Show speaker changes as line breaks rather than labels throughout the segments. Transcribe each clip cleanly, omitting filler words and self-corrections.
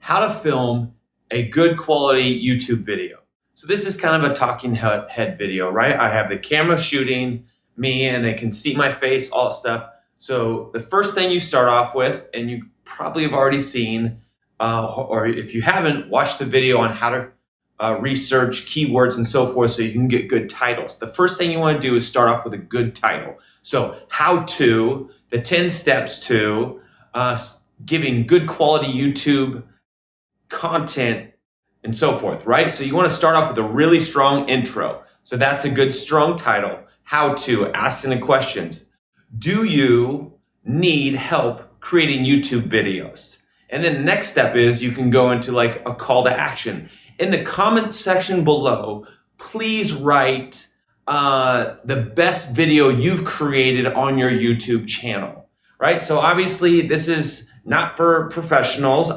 how to film a good quality YouTube video. So this is kind of a talking head video, right? I have the camera shooting me and they can see my face, all that stuff. So the first thing you start off with, and you probably have already seen, or if you haven't, watch the video on how to research keywords and so forth so you can get good titles. The first thing you want to do is start off with a good title. So how to, the 10 steps to giving good quality YouTube content and so forth, right? So you want to start off with a really strong intro. So that's a good strong title. How to, asking the questions. Do you need help creating YouTube videos? And then the next step is you can go into like a call to action. In the comment section below, please write the best video you've created on your YouTube channel, right? So obviously this is not for professionals,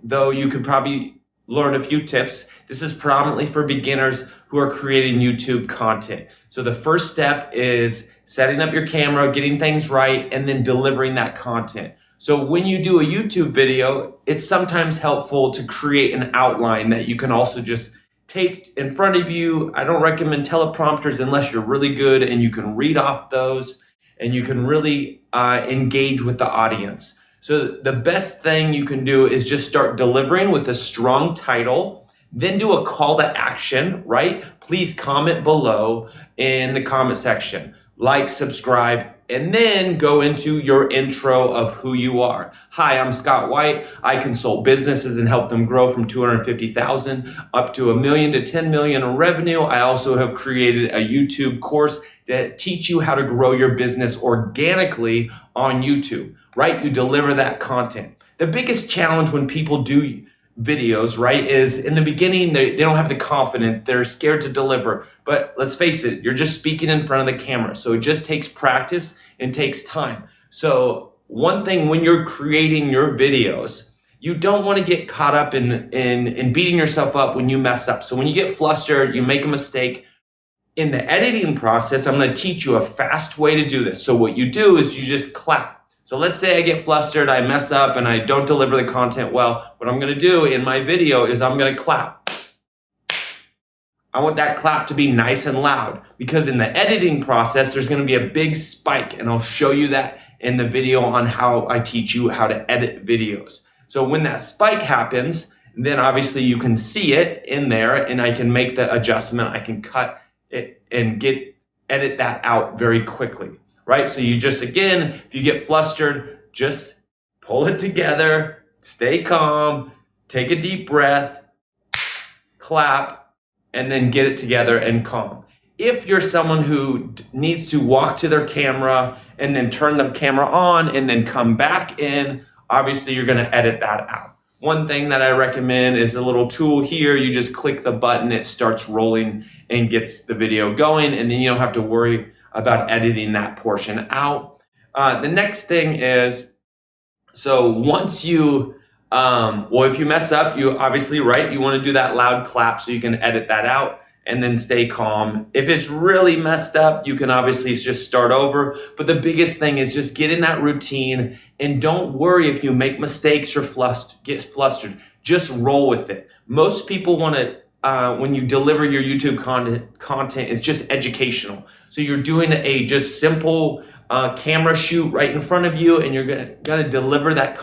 though you could probably learn a few tips. This is predominantly for beginners who are creating YouTube content. So the first step is setting up your camera, getting things right, and then delivering that content. So when you do a YouTube video, it's sometimes helpful to create an outline that you can also just tape in front of you. I don't recommend teleprompters unless you're really good and you can read off those and you can really engage with the audience. So the best thing you can do is just start delivering with a strong title, then do a call to action, right? Please comment below in the comment section, like, subscribe, and then go into your intro of who you are. Hi, I'm Scott White. I consult businesses and help them grow from 250,000 up to 1 million to 10 million in revenue. I also have created a YouTube course to teach you how to grow your business organically on YouTube, right? You deliver that content. The biggest challenge when people do videos, right, is in the beginning, they don't have the confidence. They're scared to deliver. But let's face it, you're just speaking in front of the camera. So it just takes practice and takes time. So one thing when you're creating your videos, you don't want to get caught up in beating yourself up when you mess up. So when you get flustered, you make a mistake. In the editing process, I'm going to teach you a fast way to do this. So what you do is you just clap. So let's say I get flustered, I mess up, and I don't deliver the content well. What I'm gonna do in my video is I'm gonna clap. I want that clap to be nice and loud because in the editing process, there's gonna be a big spike, and I'll show you that in the video on how I teach you how to edit videos. So when that spike happens, then obviously you can see it in there, and I can make the adjustment. I can cut it and edit that out very quickly. Right? So you just, again, if you get flustered, just pull it together, stay calm, take a deep breath, clap, and then get it together and calm. If you're someone who needs to walk to their camera and then turn the camera on and then come back in, obviously you're going to edit that out. One thing that I recommend is a little tool here. You just click the button, it starts rolling and gets the video going, and then you don't have to worry about editing that portion out. The next thing is, so once you, if you mess up, you obviously, right, you want to do that loud clap so you can edit that out and then stay calm. If it's really messed up, you can obviously just start over. But the biggest thing is just get in that routine and don't worry if you make mistakes or get flustered. Just roll with it. Most people want to, when you deliver your YouTube content, it's just educational. So you're doing a just simple camera shoot right in front of you, and you're gonna deliver that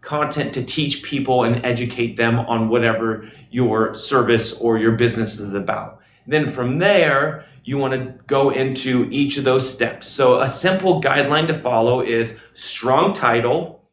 content to teach people and educate them on whatever your service or your business is about. Then from there, you want to go into each of those steps. So a simple guideline to follow is strong title,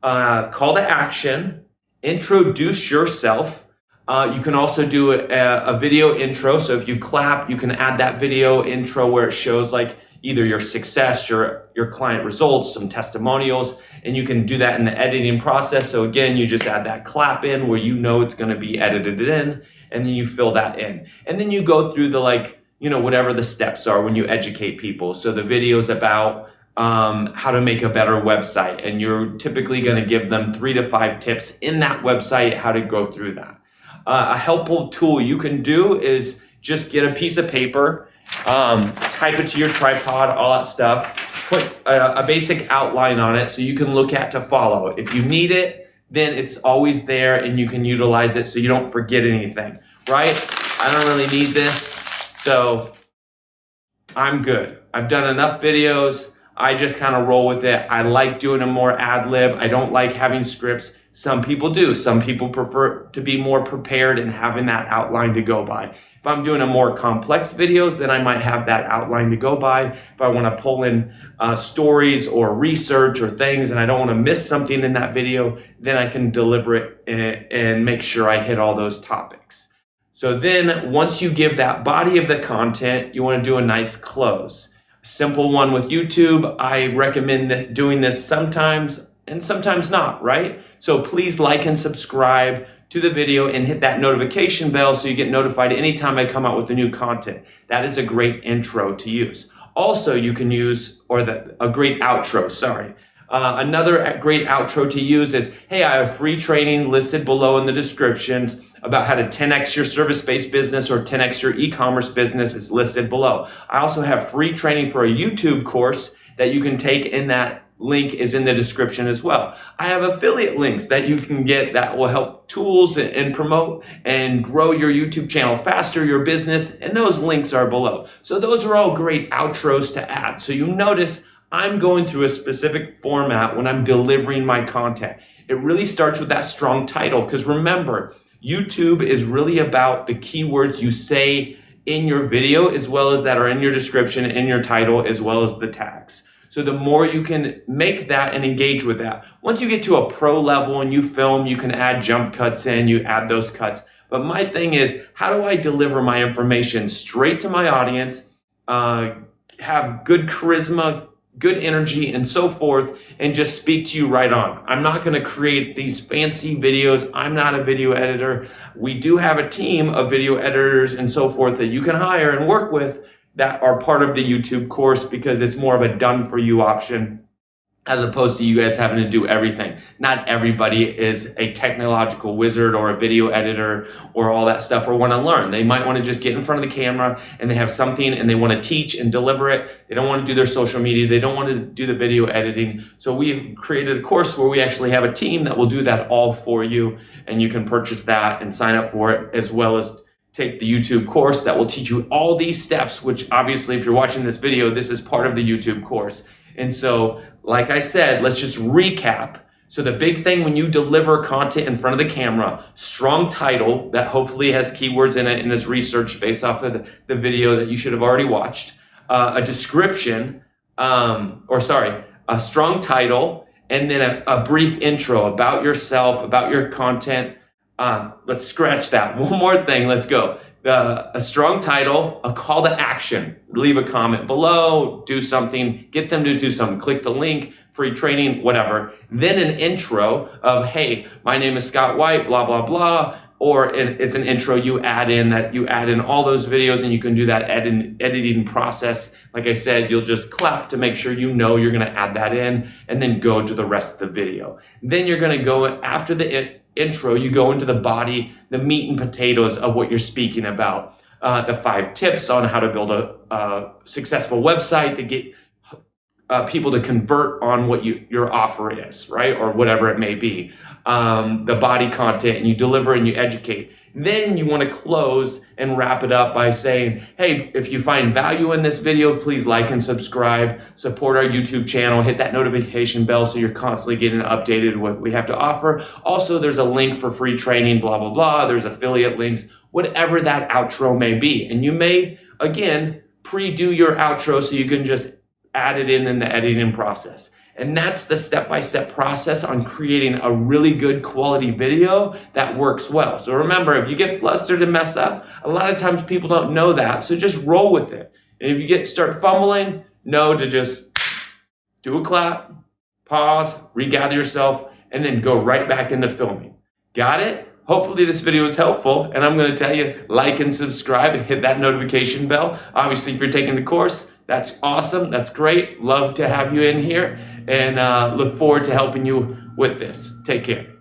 call to action, introduce yourself. You can also do a video intro. So if you clap, you can add that video intro where it shows like either your success, your client results, some testimonials, and you can do that in the editing process. So again, you just add that clap in where you know it's going to be edited in, and then you fill that in. And then you go through the whatever the steps are when you educate people. So the video is about how to make a better website, and you're typically going to give them 3 to 5 tips in that website, how to go through that. A helpful tool you can do is just get a piece of paper, type it to your tripod, all that stuff, put a basic outline on it so you can look at to follow. If you need it, then it's always there and you can utilize it so you don't forget anything, right? I don't really need this, so I'm good. I've done enough videos. I just kind of roll with it. I like doing a more ad lib. I don't like having scripts. Some people do. Some people prefer to be more prepared and having that outline to go by. If I'm doing a more complex videos, then I might have that outline to go by. If I want to pull in stories or research or things and I don't want to miss something in that video, then I can deliver it and make sure I hit all those topics. So then once you give that body of the content, you want to do a nice close. Simple one with YouTube. I recommend doing this sometimes and sometimes not, right? So please like and subscribe to the video and hit that notification bell so you get notified anytime I come out with the new content. That is a great intro to use. Also, you can use, a great outro, sorry. Another great outro to use is, hey, I have free training listed below in the descriptions about how to 10x your service-based business or 10x your e-commerce business is listed below. I also have free training for a YouTube course that you can take, and that link is in the description as well. I have affiliate links that you can get that will help tools and promote and grow your YouTube channel faster, your business, and those links are below. So those are all great outros to add. So you notice I'm going through a specific format when I'm delivering my content. It really starts with that strong title, because remember, YouTube is really about the keywords you say in your video, as well as that are in your description, in your title, as well as the tags. So the more you can make that and engage with that. Once you get to a pro level and you film, you can add jump cuts in, you add those cuts. But my thing is, how do I deliver my information straight to my audience, have good charisma, good energy, and so forth, and just speak to you right on. I'm not going to create these fancy videos. I'm not a video editor. We do have a team of video editors and so forth that you can hire and work with that are part of the YouTube course, because it's more of a done for you option as opposed to you guys having to do everything. Not everybody is a technological wizard or a video editor or all that stuff or want to learn. They might want to just get in front of the camera and they have something and they want to teach and deliver it. They don't want to do their social media. They don't want to do the video editing. So we've created a course where we actually have a team that will do that all for you, and you can purchase that and sign up for it, as well as take the YouTube course that will teach you all these steps, which obviously if you're watching this video, this is part of the YouTube course. And so, like I said, let's just recap. So the big thing when you deliver content in front of the camera, strong title that hopefully has keywords in it and is researched based off of the video that you should have already watched, a description, a strong title, and then a brief intro about yourself, about your content. Let's scratch that. One more thing, let's go. A strong title, a call to action. Leave a comment below, do something, get them to do something. Click the link, free training, whatever. Then an intro of, hey, my name is Scott White, blah, blah, blah. Or it's an intro you add in all those videos, and you can do that editing process. Like I said, you'll just clap to make sure you know you're going to add that in, and then go to the rest of the video. Then you're going to go after the intro, you go into the body, the meat and potatoes of what you're speaking about. The 5 tips on how to build a successful website to get people to convert on what your offer is, right? Or whatever it may be. The body content, and you deliver and you educate. Then you want to close and wrap it up by saying, hey, if you find value in this video, please like and subscribe, support our YouTube channel, hit that notification bell so you're constantly getting updated what we have to offer. Also, there's a link for free training, blah, blah, blah. There's affiliate links, whatever that outro may be. And you may, again, pre-do your outro so you can just add it in the editing process. And that's the step-by-step process on creating a really good quality video that works well. So remember, if you get flustered and mess up, a lot of times people don't know that. So just roll with it. And if you start fumbling, know to just do a clap, pause, regather yourself, and then go right back into filming. Got it? Hopefully this video is helpful, and I'm going to tell you, like and subscribe and hit that notification bell. Obviously, if you're taking the course, that's awesome. That's great. Love to have you in here, and look forward to helping you with this. Take care.